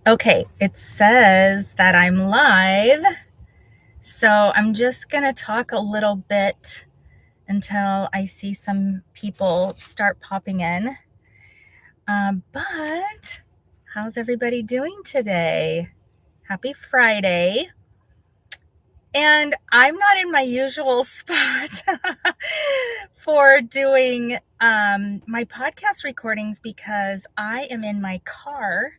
Okay, it says that I'm live, so I'm just going to talk a little bit until I see some people start popping in. But how's everybody doing today? Happy Friday. And I'm not in my usual spot for doing my podcast recordings because I am in my car.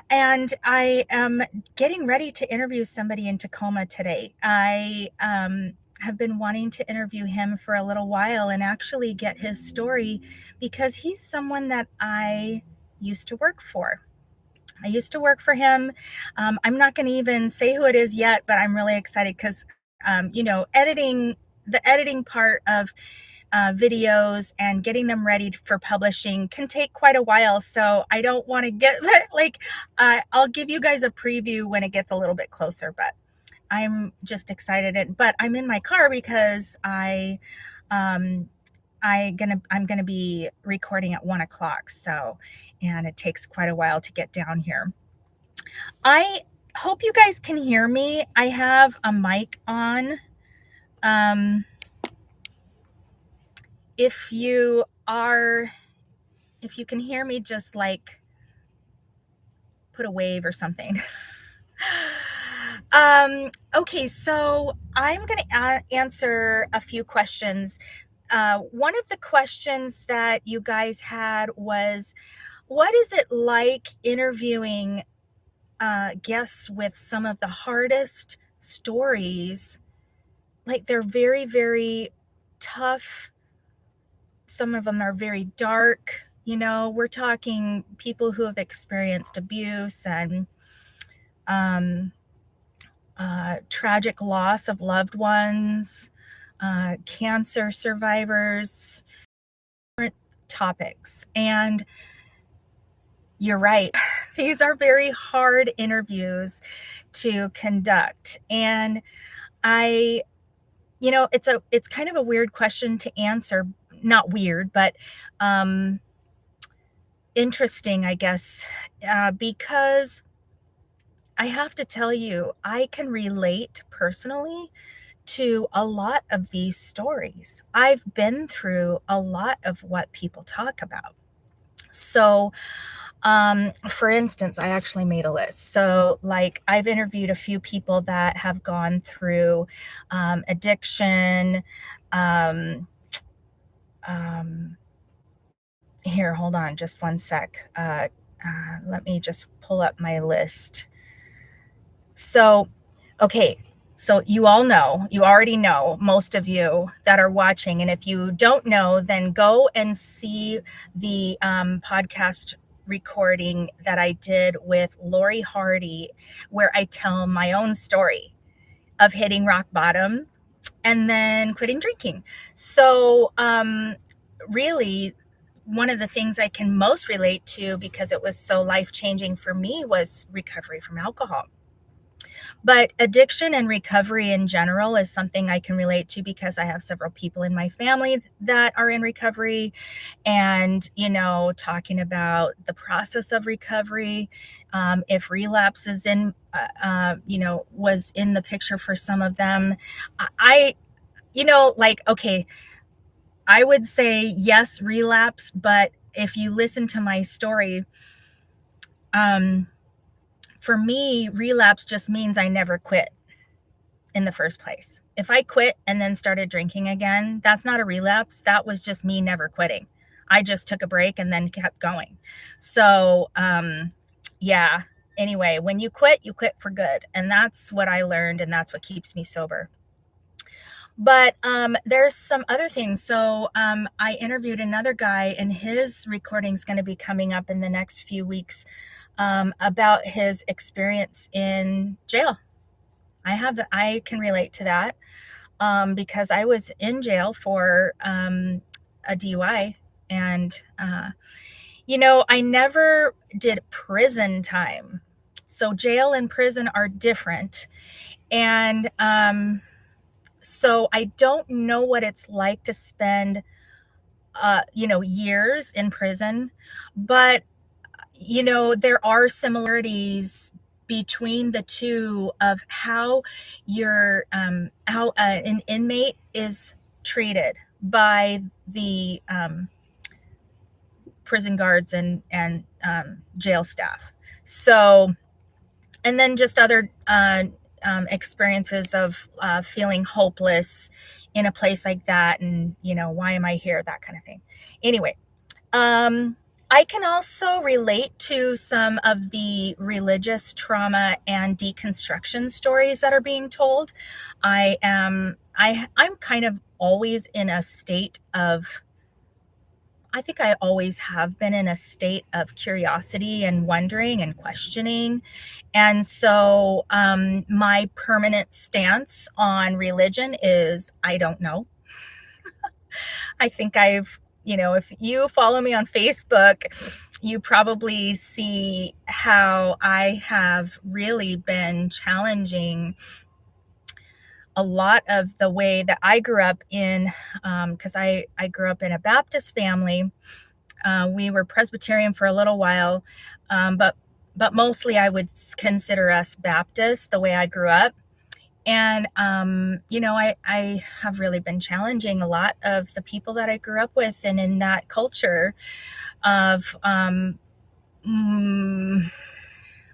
And I am getting ready to interview somebody in Tacoma today. I have been wanting to interview him for a little while and actually get his story because he's someone that I used to work for. I used to work for him. I'm not going to even say who it is yet, but I'm really excited because, editing, the editing part of videos and getting them ready for publishing can take quite a while. So I don't want to get I'll give you guys a preview when it gets a little bit closer, but I'm just excited. But I'm in my car because um, I'm gonna be recording at 1 o'clock. So, and it takes quite a while to get down here. I hope you guys can hear me. I have a mic on. Um, if you are if you can hear me, just like put a wave or something. Okay, so I'm going to answer a few questions. One of the questions that you guys had was, what is it like interviewing guests with some of the hardest stories? Like they're very, very tough. Some of them are very dark. We're talking people who have experienced abuse and um, tragic loss of loved ones, cancer survivors, different topics. And you're right, these are very hard interviews to conduct. And I, it's kind of a weird question to answer. Not weird, but interesting, I guess, because I have to tell you, I can relate personally to a lot of these stories. I've been through a lot of what people talk about. So, for instance, I actually made a list. So, like, I've interviewed a few people that have gone through addiction. Um, um, Here, hold on just one sec. Let me just pull up my list. So, okay. So you already know, most of you that are watching. And if you don't know, then go and see the podcast recording that I did with Lori Hardy, where I tell my own story of hitting rock bottom and then quitting drinking. So, really, one of the things I can most relate to because it was so life changing for me was recovery from alcohol. But addiction and recovery in general is something I can relate to because I have several people in my family that are in recovery. And, talking about the process of recovery, if relapse is was in the picture for some of them. I, okay, I would say yes, relapse. But if you listen to my story, um, for me, relapse just means I never quit in the first place. If I quit and then started drinking again, that's not a relapse. That was just me never quitting. I just took a break and then kept going. So, yeah. Anyway, when you quit for good. And that's what I learned, and that's what keeps me sober. But there's some other things. So I interviewed another guy, and his recording's going to be coming up in the next few weeks about his experience in jail. I can relate to that because I was in jail for a DUI, and I never did prison time. So jail and prison are different, and so I don't know what it's like to spend years in prison, but there are similarities between the two of how an inmate is treated by the prison guards and jail staff. So, and then just other experiences of feeling hopeless in a place like that, and why am I here? That kind of thing. Anyway, I can also relate to some of the religious trauma and deconstruction stories that are being told. I'm kind of always in a state of I think I always have been in a state of curiosity and wondering and questioning. And so my permanent stance on religion is I don't know. I think if you follow me on Facebook, you probably see how I have really been challenging a lot of the way that I grew up in, because I grew up in a Baptist family. We were Presbyterian for a little while, but mostly I would consider us Baptist the way I grew up. And I have really been challenging a lot of the people that I grew up with, and in that culture of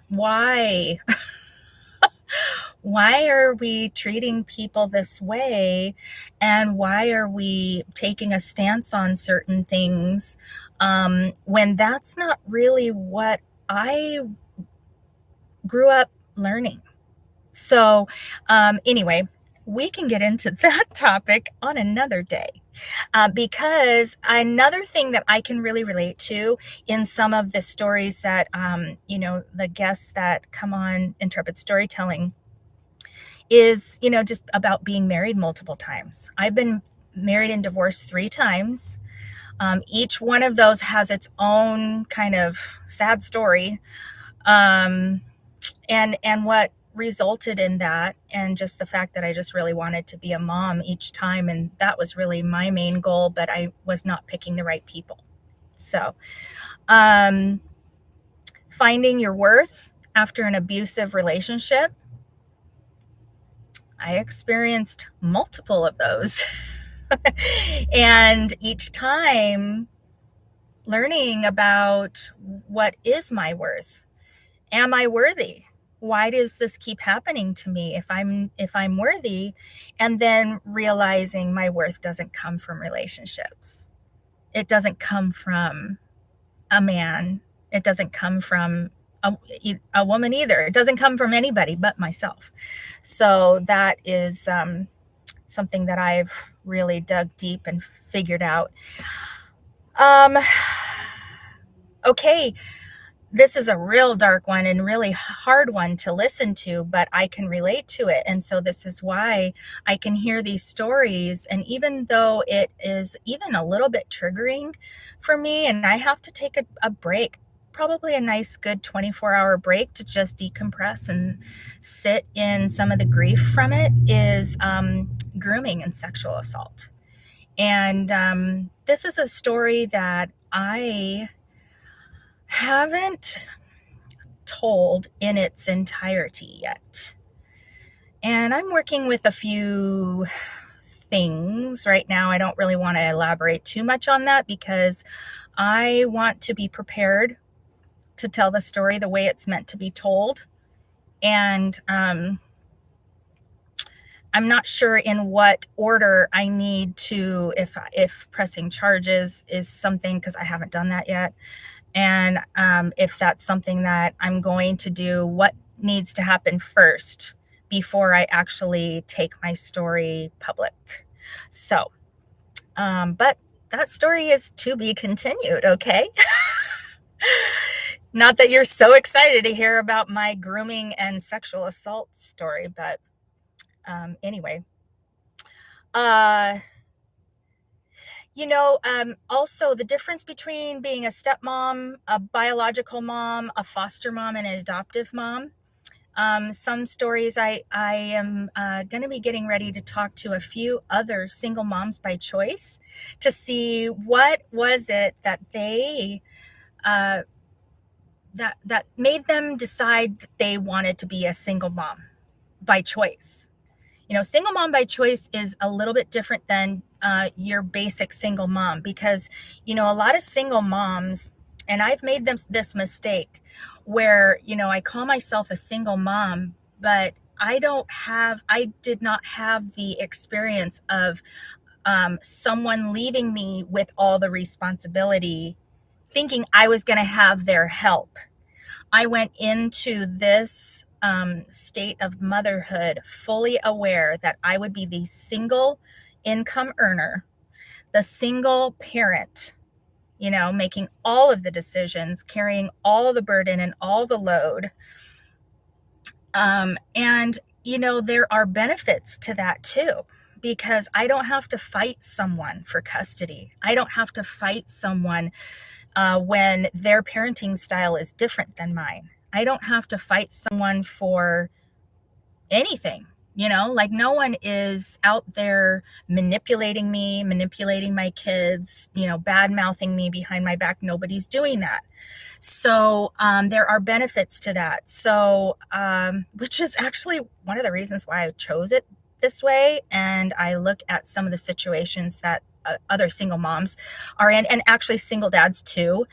why why are we treating people this way, and why are we taking a stance on certain things when that's not really what I grew up learning. So anyway, we can get into that topic on another day. Because another thing that I can really relate to in some of the stories that, the guests that come on Intrepid Storytelling is, just about being married multiple times. I've been married and divorced 3 times. Each one of those has its own kind of sad story. Um, and what resulted in that, and just the fact that I just really wanted to be a mom each time, and that was really my main goal, but I was not picking the right people. So um, finding your worth after an abusive relationship, I experienced multiple of those. And each time learning about what is my worth. Am I worthy? Why does this keep happening to me if I'm worthy? And then realizing my worth doesn't come from relationships. It doesn't come from a man. It doesn't come from a woman either. It doesn't come from anybody but myself. So that is something that I've really dug deep and figured out. Okay, this is a real dark one and really hard one to listen to, but I can relate to it. And so this is why I can hear these stories. And even though it is even a little bit triggering for me, and I have to take a break, probably a nice, good 24-hour break to just decompress and sit in some of the grief from it, is grooming and sexual assault. And this is a story that I haven't told in its entirety yet. And I'm working with a few things right now. I don't really want to elaborate too much on that because I want to be prepared to tell the story the way it's meant to be told. And I'm not sure in what order I need to, if pressing charges is something, because I haven't done that yet. And if that's something that I'm going to do, what needs to happen first before I actually take my story public. So, but that story is to be continued, okay? Not that you're so excited to hear about my grooming and sexual assault story, but anyway. Also the difference between being a stepmom, a biological mom, a foster mom, and an adoptive mom. Some stories I am going to be getting ready to talk to a few other single moms by choice to see what was it that they that made them decide that they wanted to be a single mom by choice. Single mom by choice is a little bit different than your basic single mom, because a lot of single moms, and I've made this mistake where I call myself a single mom, but I did not have the experience of someone leaving me with all the responsibility, thinking I was going to have their help. I went into this state of motherhood fully aware that I would be the single income earner, the single parent, making all of the decisions, carrying all the burden and all the load. And there are benefits to that too, because I don't have to fight someone for custody. I don't have to fight someone when their parenting style is different than mine. I don't have to fight someone for anything. Like, no one is out there manipulating me, manipulating my kids, bad mouthing me behind my back. Nobody's doing that. So there are benefits to that. So, which is actually one of the reasons why I chose it this way. And I look at some of the situations that other single moms are in, and actually single dads too.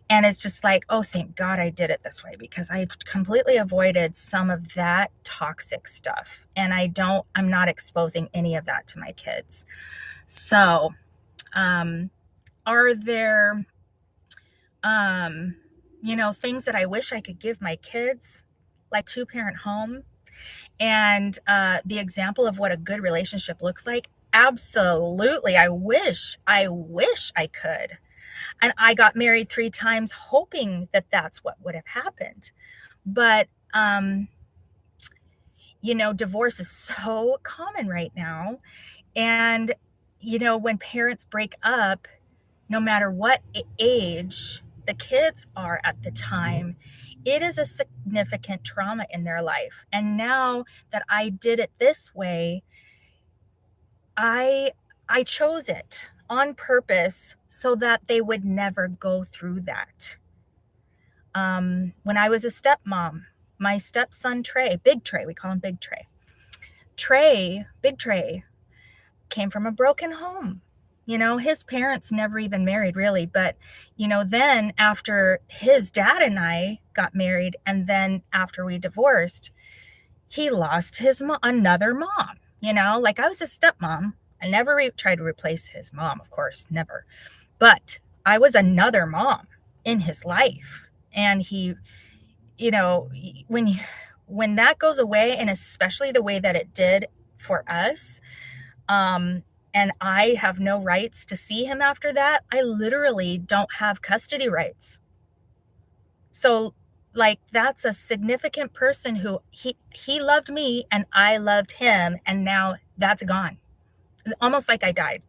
And it's just like, oh, thank God I did it this way, because I've completely avoided some of that toxic stuff. And I'm not exposing any of that to my kids. So, are there, things that I wish I could give my kids, like two-parent home, and the example of what a good relationship looks like? Absolutely. I wish I could. And I got married 3 times hoping that that's what would have happened. But, divorce is so common right now. And, when parents break up, no matter what age the kids are at the time, it is a significant trauma in their life. And now that I did it this way, I I chose it on purpose so that they would never go through that. When I was a stepmom, my stepson Trey, Big Trey, we call him Big Trey. Big Trey, came from a broken home. His parents never even married really, but then after his dad and I got married, and then after we divorced, he lost another mom. Like, I was a stepmom. I never tried to replace his mom, of course, never. But I was another mom in his life. And he, you know, when that goes away, and especially the way that it did for us, and I have no rights to see him after that, I literally don't have custody rights. So, like, that's a significant person who he loved me and I loved him, and now that's gone. Almost like I died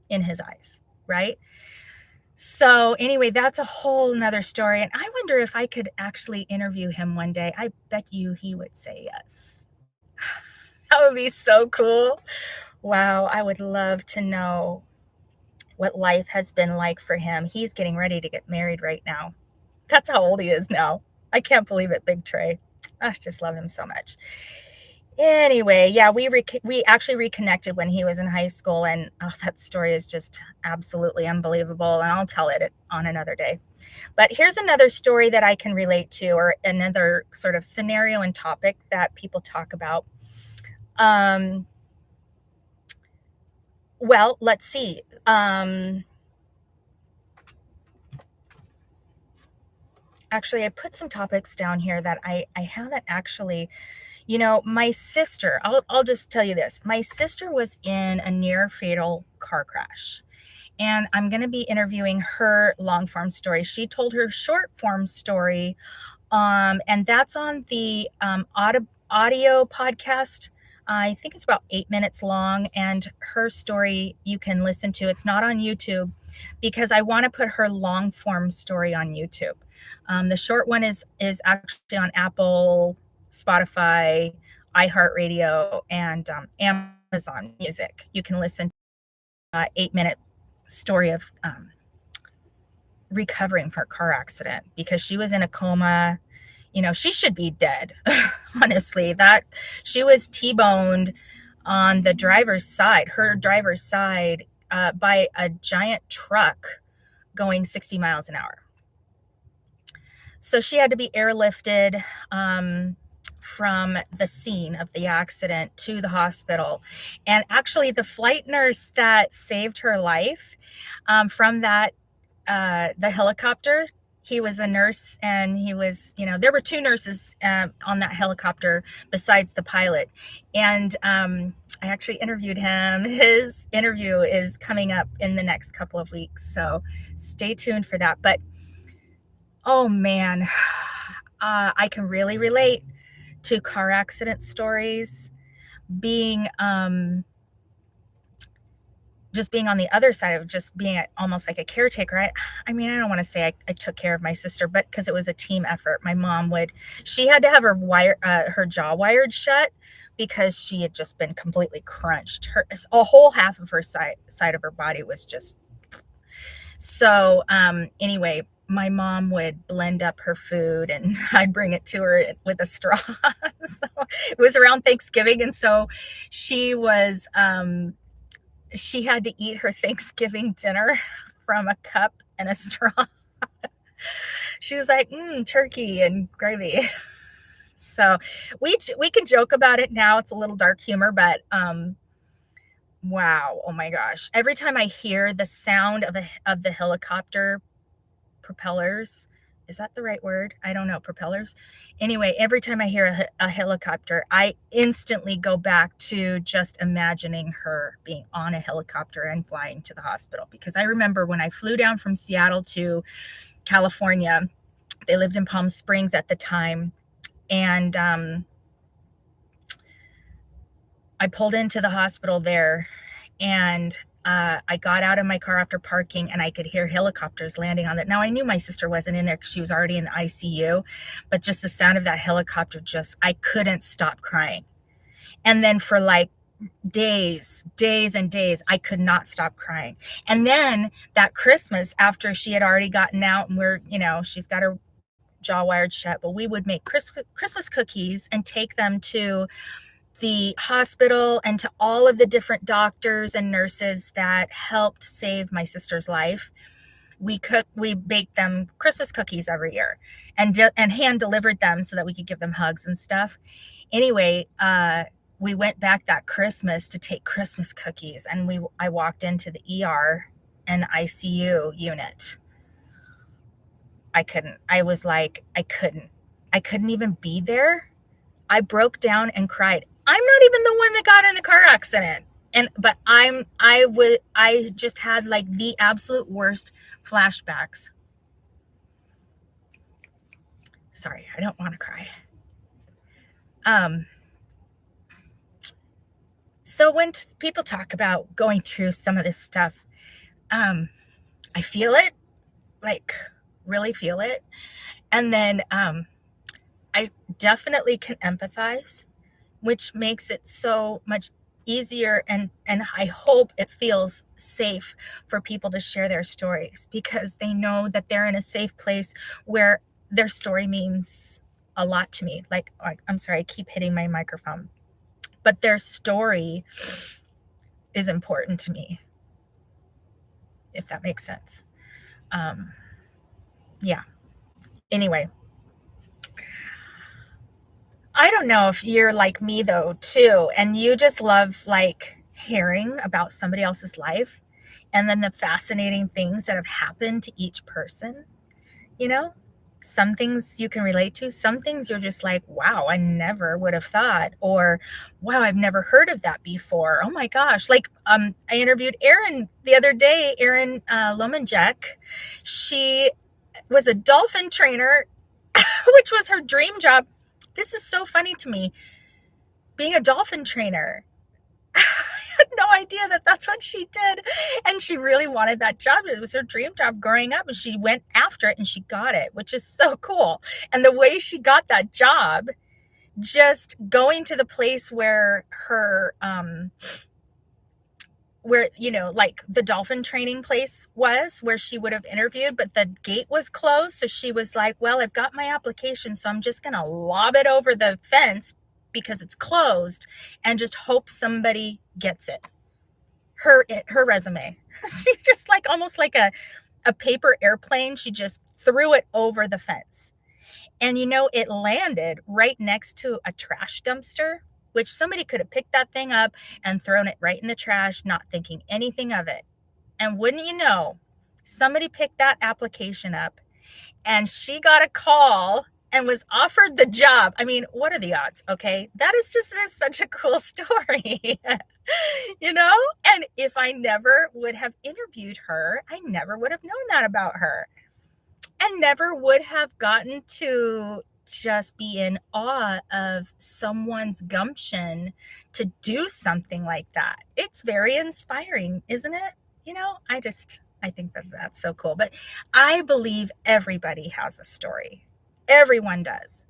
in his eyes, right? So anyway, that's a whole nother story. And I wonder if I could actually interview him one day. I bet you he would say yes. That would be so cool. Wow, I would love to know what life has been like for him. He's getting ready to get married right now. That's how old he is now. I can't believe it, Big Trey. I just love him so much. Anyway, yeah, we actually reconnected when he was in high school, and oh, that story is just absolutely unbelievable, and I'll tell it on another day. But here's another story that I can relate to, or another sort of scenario and topic that people talk about. Well, let's see. Actually, I put some topics down here that I haven't actually. My sister, I'll just tell you this. My sister was in a near fatal car crash, and I'm going to be interviewing her long form story. She told her short form story, and that's on the audio podcast. I think it's about 8 minutes long, and her story you can listen to. It's not on YouTube, because I want to put her long form story on YouTube. The short one is actually on Apple, Spotify, iHeartRadio, and Amazon Music. You can listen to 8-minute story of recovering from her car accident because she was in a coma. You know, she should be dead. Honestly, that she was T-boned on the driver's side, her driver's side, by a giant truck going 60 miles an hour. So she had to be airlifted from the scene of the accident to the hospital. And actually, the flight nurse that saved her life from the helicopter, he was a nurse, and he was, you know, there were two nurses on that helicopter besides the pilot. And I actually interviewed him. His interview is coming up in the next couple of weeks. So stay tuned for that. But oh man, I can really relate to car accident stories, being just being on the other side of just being almost like a caretaker. I mean, I don't want to say I took care of my sister, but because it was a team effort. My mom she had to have her jaw wired shut because she had just been completely crunched. A whole half of her side of her body was just so. Anyway, my mom would blend up her food and I'd bring it to her with a straw. So it was around Thanksgiving, and so she was she had to eat her Thanksgiving dinner from a cup and a straw. She was like, turkey and gravy. So we can joke about it now. It's a little dark humor, but wow, oh my gosh. Every time I hear the sound of the helicopter propellers, is that the right word? I don't know, propellers. Anyway, every time I hear a helicopter, I instantly go back to just imagining her being on a helicopter and flying to the hospital. Because I remember when I flew down from Seattle to California, they lived in Palm Springs at the time, and I pulled into the hospital there, and I got out of my car after parking, and I could hear helicopters landing on it. Now, I knew my sister wasn't in there because she was already in the ICU, but just the sound of that helicopter, I couldn't stop crying. And then for like days and days, I could not stop crying. And then that Christmas, after she had already gotten out, and she's got her jaw wired shut, but we would make Christmas cookies and take them to the hospital and to all of the different doctors and nurses that helped save my sister's life. We baked them Christmas cookies every year, and hand delivered them so that we could give them hugs and stuff. Anyway, we went back that Christmas to take Christmas cookies, and I walked into the ER and ICU unit. I couldn't. I was like, I couldn't even be there. I broke down and cried. I'm not even the one that got in the car accident. But I just had like the absolute worst flashbacks. Sorry, I don't want to cry. So when people talk about going through some of this stuff, I feel it, like really feel it. And then I definitely can empathize, which makes it so much easier, and I hope it feels safe for people to share their stories, because they know that they're in a safe place where their story means a lot to me. Like, I'm sorry, I keep hitting my microphone, but their story is important to me, if that makes sense. Yeah. Anyway, I don't know if you're like me though too, and you just love like hearing about somebody else's life, and then the fascinating things that have happened to each person. You know, some things you can relate to, some things you're just like, wow, I never would have thought, or wow, I've never heard of that before. Oh my gosh. Like, I interviewed Erin the other day, Erin Lomanjek. She was a dolphin trainer, which was her dream job. This is so funny to me, being a dolphin trainer. I had no idea that that's what she did. And she really wanted that job. It was her dream job growing up, and she went after it and she got it, which is so cool. And the way she got that job, just going to the place where her where, like the dolphin training place was where she would have interviewed, but the gate was closed. So she was like, well, I've got my application, so I'm just going to lob it over the fence because it's closed and just hope somebody gets it. Her resume. She just like almost like a paper airplane. She just threw it over the fence. And it landed right next to a trash dumpster, which somebody could have picked that thing up and thrown it right in the trash, not thinking anything of it. And wouldn't you know, somebody picked that application up and she got a call and was offered the job. I mean, what are the odds? Okay. That is just such a cool story, And if I never would have interviewed her, I never would have known that about her and never would have gotten to just be in awe of someone's gumption to do something like that. It's very inspiring, isn't it? I think that that's so cool. But I believe everybody has a story. Everyone does.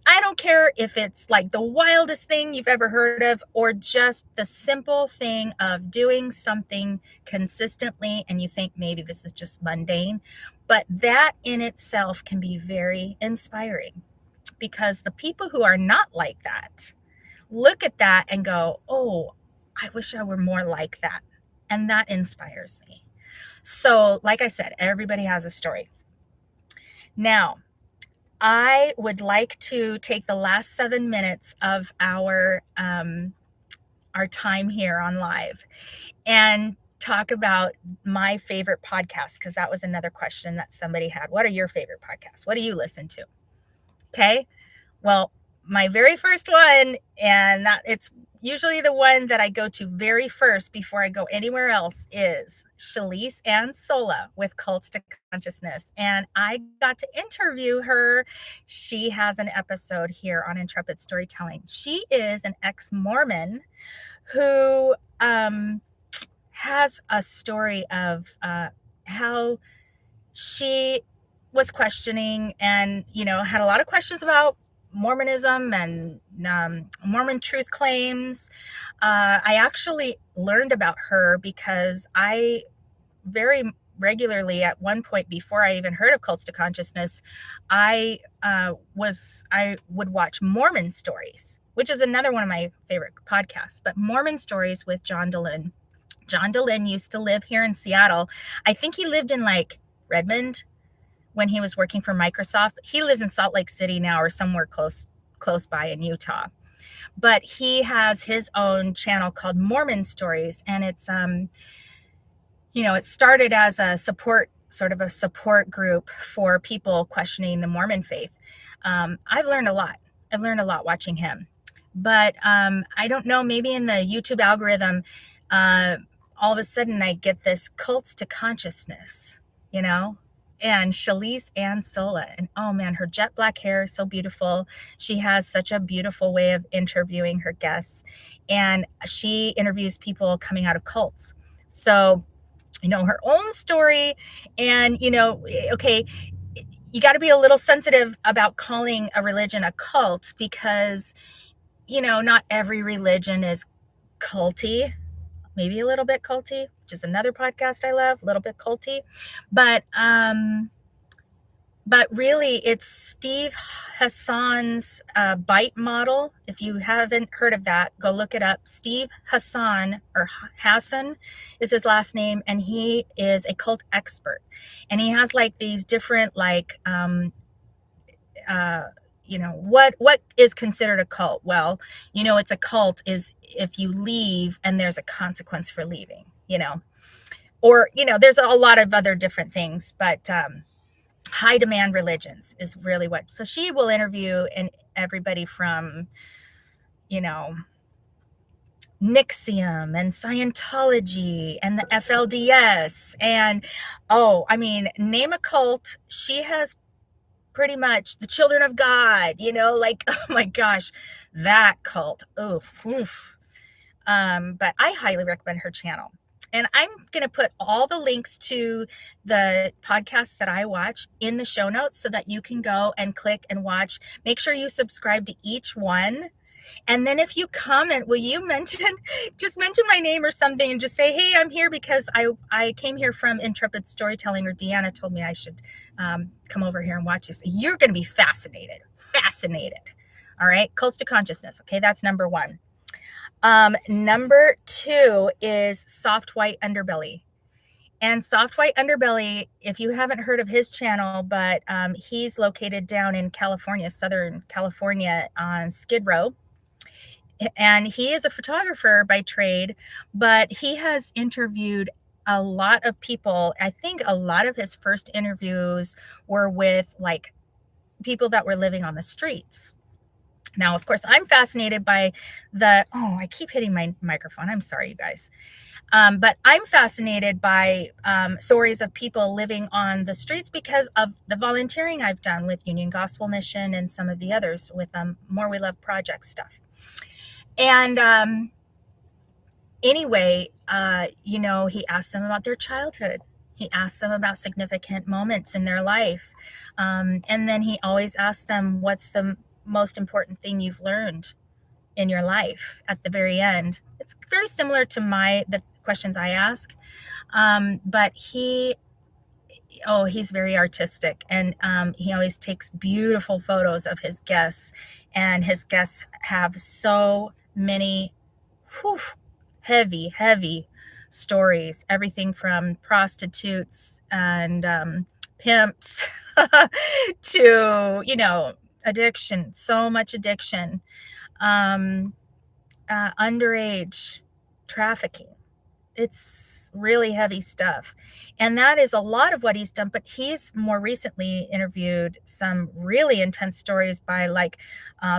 I don't care if it's like the wildest thing you've ever heard of or just the simple thing of doing something consistently and you think maybe this is just mundane, but that in itself can be very inspiring because the people who are not like that look at that and go, oh, I wish I were more like that. And that inspires me. So, like I said, everybody has a story. Now, I would like to take the last 7 minutes of our time here on live and talk about my favorite podcast, because that was another question that somebody had. What are your favorite podcasts? What do you listen to? Okay. Well, my very first one, and it's usually the one that I go to very first before I go anywhere else, is Shalise Ann Sola with Cults to Consciousness. And I got to interview her. She has an episode here on Intrepid Storytelling. She is an ex-Mormon who has a story of how she was questioning and, had a lot of questions about Mormonism and Mormon truth claims. I actually learned about her because I very regularly, at one point before I even heard of Cults to Consciousness, I would watch Mormon Stories, which is another one of my favorite podcasts, but Mormon Stories with John Dehlin. John Dehlin used to live here in Seattle. I think he lived in like Redmond when he was working for Microsoft. He lives in Salt Lake City now or somewhere close by in Utah. But he has his own channel called Mormon Stories. And it's, it started as a support group for people questioning the Mormon faith. I've learned a lot. I've learned a lot watching him. But I don't know, maybe in the YouTube algorithm, all of a sudden I get this Cults to Consciousness, and Shalise Ann Sola. And oh man, her jet black hair is so beautiful. She has such a beautiful way of interviewing her guests. And she interviews people coming out of cults. So, her own story. And, okay, you got to be a little sensitive about calling a religion a cult because, not every religion is culty. Maybe a little bit culty, which is another podcast I love, a little bit culty. But really, it's Steve Hassan's bite model. If you haven't heard of that, go look it up. Steve Hassan, or Hassan is his last name, and he is a cult expert. And he has like these different what is considered a cult? Well, it's a cult is if you leave and there's a consequence for leaving, or, there's a lot of other different things, but high demand religions is really what. So she will interview everybody from, Nixium and Scientology and the FLDS and, name a cult. She has pretty much the Children of God, like, oh my gosh, that cult. Oof. But I highly recommend her channel. And I'm going to put all the links to the podcasts that I watch in the show notes so that you can go and click and watch. Make sure you subscribe to each one And then if you comment, will you just mention my name or something and just say, hey, I'm here because I came here from Intrepid Storytelling, or Deanna told me I should come over here and watch this. You're going to be fascinated. Fascinated. All right. Cults to consciousness. Okay. That's number one. Number two is soft white underbelly. And soft white underbelly, if you haven't heard of his channel, but he's located down in California, Southern California on Skid Row. And he is a photographer by trade, but he has interviewed a lot of people. I think a lot of his first interviews were with like people that were living on the streets. Now, of course, I'm fascinated by I keep hitting my microphone. I'm sorry, you guys. But I'm fascinated by stories of people living on the streets because of the volunteering I've done with Union Gospel Mission and some of the others with More We Love Project stuff. And anyway, he asked them about their childhood. He asked them about significant moments in their life. And then he always asked them, what's the most important thing you've learned in your life at the very end? It's very similar to the questions I ask. But he's very artistic, and he always takes beautiful photos of his guests, and his guests have so many heavy stories, everything from prostitutes and pimps to, addiction, so much addiction, underage trafficking. It's really heavy stuff. And that is a lot of what he's done. But he's more recently interviewed some really intense stories by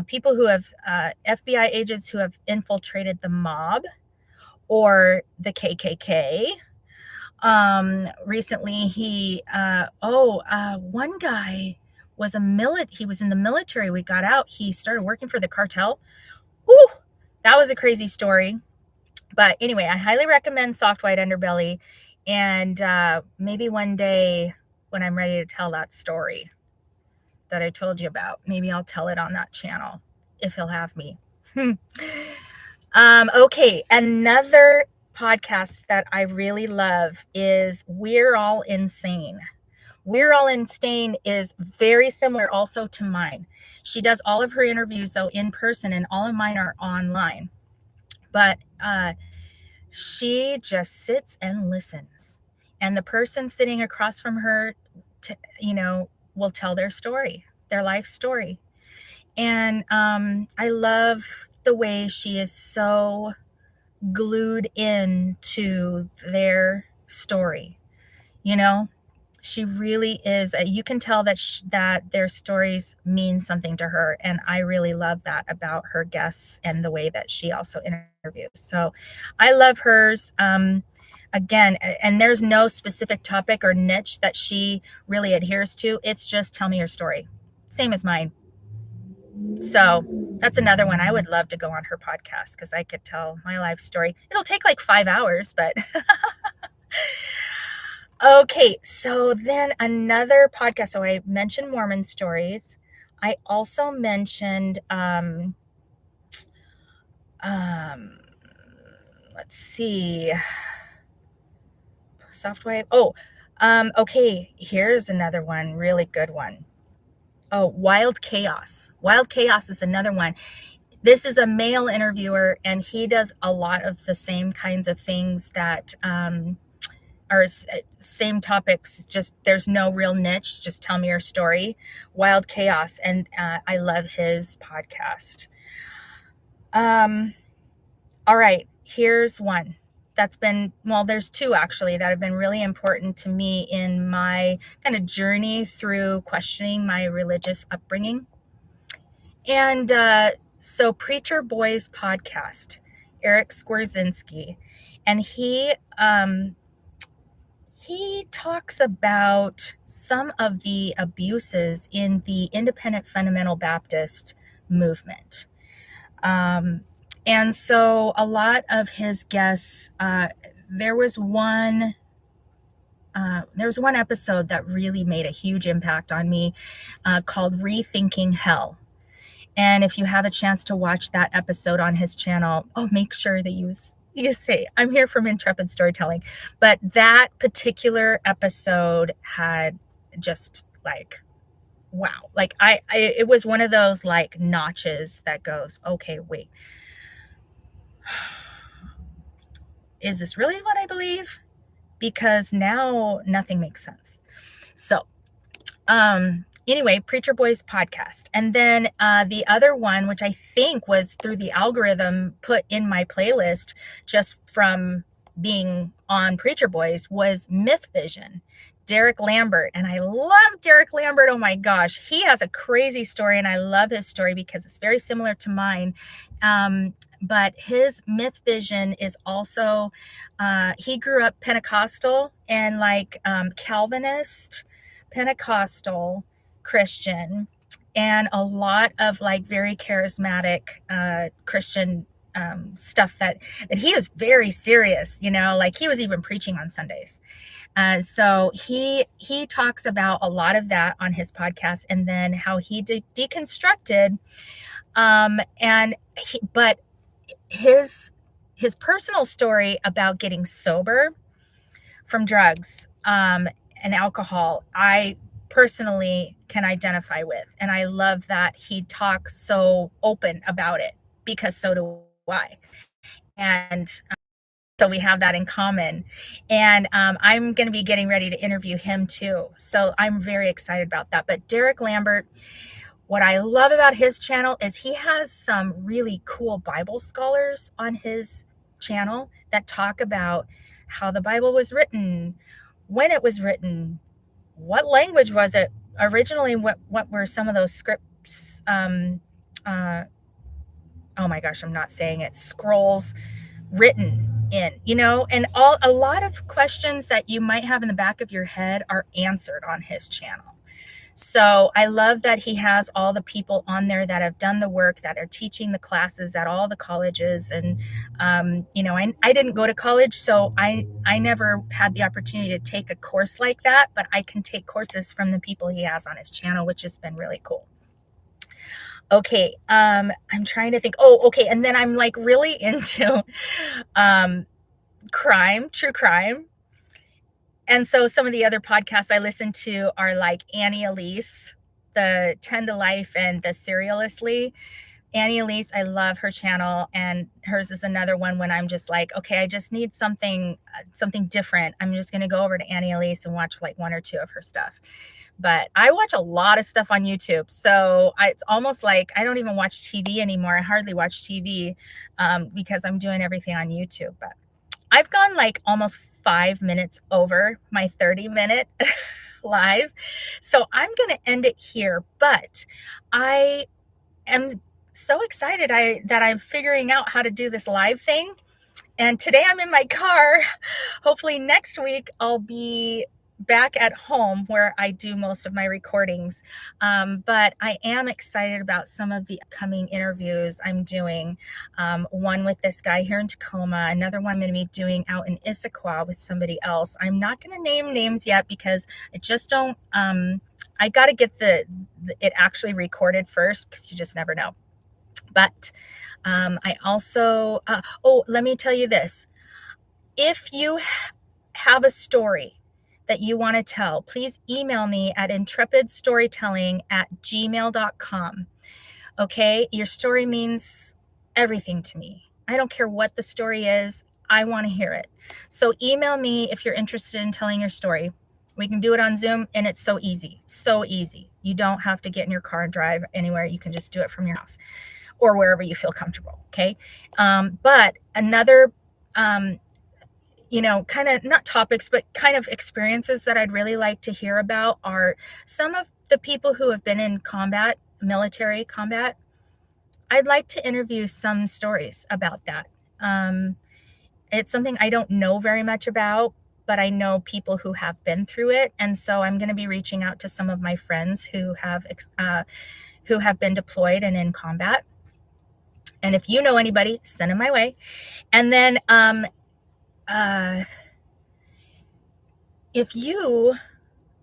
people who have FBI agents who have infiltrated the mob or the KKK. Recently, one guy was he was in the military. We got out. He started working for the cartel. Whew, that was a crazy story. But anyway, I highly recommend Soft White Underbelly. And maybe one day when I'm ready to tell that story that I told you about, maybe I'll tell it on that channel if he'll have me. Okay, another podcast that I really love is We're All Insane. We're All Insane is very similar also to mine. She does all of her interviews, though, in person, and all of mine are online. But she just sits and listens. And the person sitting across from her, will tell their story, their life story. And I love the way she is so glued into their story. She really is. You can tell that their stories mean something to her. And I really love that about her guests and the way that she also interviews. So I love hers. Again, and there's no specific topic or niche that she really adheres to. It's just tell me your story. Same as mine. So that's another one. I would love to go on her podcast because I could tell my life story. It'll take like 5 hours, but okay. So then another podcast. So I mentioned Mormon stories. I also mentioned, let's see, Softwave. Okay. Here's another one. Really good one. Oh, Wild Chaos. Wild Chaos is another one. This is a male interviewer, and he does a lot of the same kinds of things that are same topics. Just there's no real niche. Just tell me your story. Wild Chaos, and I love his podcast. All right, here's one that's been, there's two actually that have been really important to me in my kind of journey through questioning my religious upbringing. And so Preacher Boy's podcast, Eric Skwarczynski, and he talks about some of the abuses in the independent fundamental Baptist movement. And so a lot of his guests, there was one episode that really made a huge impact on me called Rethinking Hell. And if you have a chance to watch that episode on his channel, oh, make sure that you say, I'm here from Intrepid Storytelling. But that particular episode had just like, wow. Like it was one of those like notches that goes, okay, wait, is this really what I believe? Because now nothing makes sense. So anyway, Preacher Boys podcast. And then the other one, which I think was through the algorithm put in my playlist just from being on Preacher Boys, was Myth Vision. Derek Lambert. And I love Derek Lambert. Oh my gosh. He has a crazy story, and I love his story because it's very similar to mine. But his Myth Vision is also, he grew up Pentecostal and like Calvinist, Pentecostal, Christian, and a lot of like very charismatic Christian stuff and he was very serious, like he was even preaching on Sundays. So he talks about a lot of that on his podcast, and then how he deconstructed, but his personal story about getting sober from drugs and alcohol, I personally can identify with. And I love that he talks so open about it, because so do I. And so we have that in common. And I'm going to be getting ready to interview him too. So I'm very excited about that. But Derek Lambert, what I love about his channel is he has some really cool Bible scholars on his channel that talk about how the Bible was written, when it was written, what language was it originally, what were some of those scripts, oh my gosh, I'm not saying it, scrolls written in, and a lot of questions that you might have in the back of your head are answered on his channel. So I love that he has all the people on there that have done the work, that are teaching the classes at all the colleges. And, I didn't go to college, so I never had the opportunity to take a course like that, but I can take courses from the people he has on his channel, which has been really cool. Okay. I'm trying to think. Oh, okay. And then I'm like really into, true crime. And so some of the other podcasts I listen to are like Annie Elise, the 10 to Life, and the Serialistly. Annie Elise, I love her channel, and hers is another one when I'm just like, okay, I just need something different. I'm just going to go over to Annie Elise and watch like one or two of her stuff. But I watch a lot of stuff on YouTube. So it's almost like I don't even watch TV anymore. I hardly watch TV because I'm doing everything on YouTube. But I've gone like almost 5 minutes over my 30-minute live. So I'm going to end it here, but I am so excited that I'm figuring out how to do this live thing. And today I'm in my car. Hopefully next week I'll be back at home where I do most of my recordings. But I am excited about some of the upcoming interviews I'm doing. One with this guy here in Tacoma, another one I'm going to be doing out in Issaquah with somebody else. I'm not going to name names yet because I just don't, I got to get it actually recorded first, because you just never know. But I also, let me tell you this. If you have a story that you want to tell, please email me at intrepidstorytelling@gmail.com. Okay? Your story means everything to me. I don't care what the story is. I want to hear it. So email me if you're interested in telling your story. We can do it on Zoom, and it's so easy. So easy. You don't have to get in your car and drive anywhere. You can just do it from your house or wherever you feel comfortable. Okay? But another kind of not topics, but kind of experiences that I'd really like to hear about are some of the people who have been in combat, military combat. I'd like to interview some stories about that. It's something I don't know very much about, but I know people who have been through it. And so I'm going to be reaching out to some of my friends who have been deployed and in combat. And if you know anybody, send them my way. And then, if you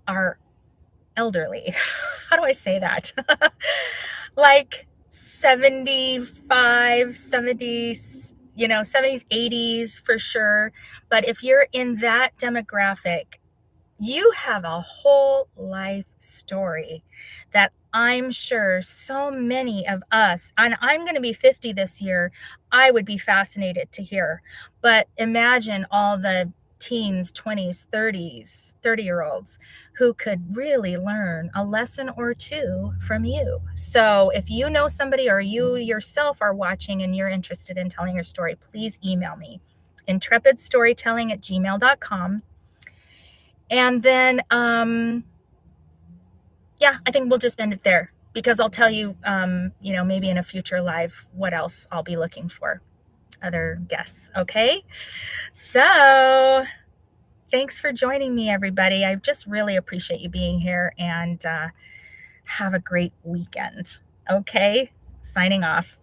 are elderly, how do I say that? Like 75, 70s, 70s, 80s for sure. But if you're in that demographic, you have a whole life story that I'm sure so many of us, and I'm going to be 50 this year, I would be fascinated to hear. But imagine all the teens, 20s, 30s, 30-year-olds who could really learn a lesson or two from you. So if you know somebody or you yourself are watching and you're interested in telling your story, please email me, intrepidstorytelling@gmail.com. And then, yeah, I think we'll just end it there because I'll tell you, maybe in a future live what else I'll be looking for, other guests. Okay. So thanks for joining me, everybody. I just really appreciate you being here and have a great weekend. Okay. Signing off.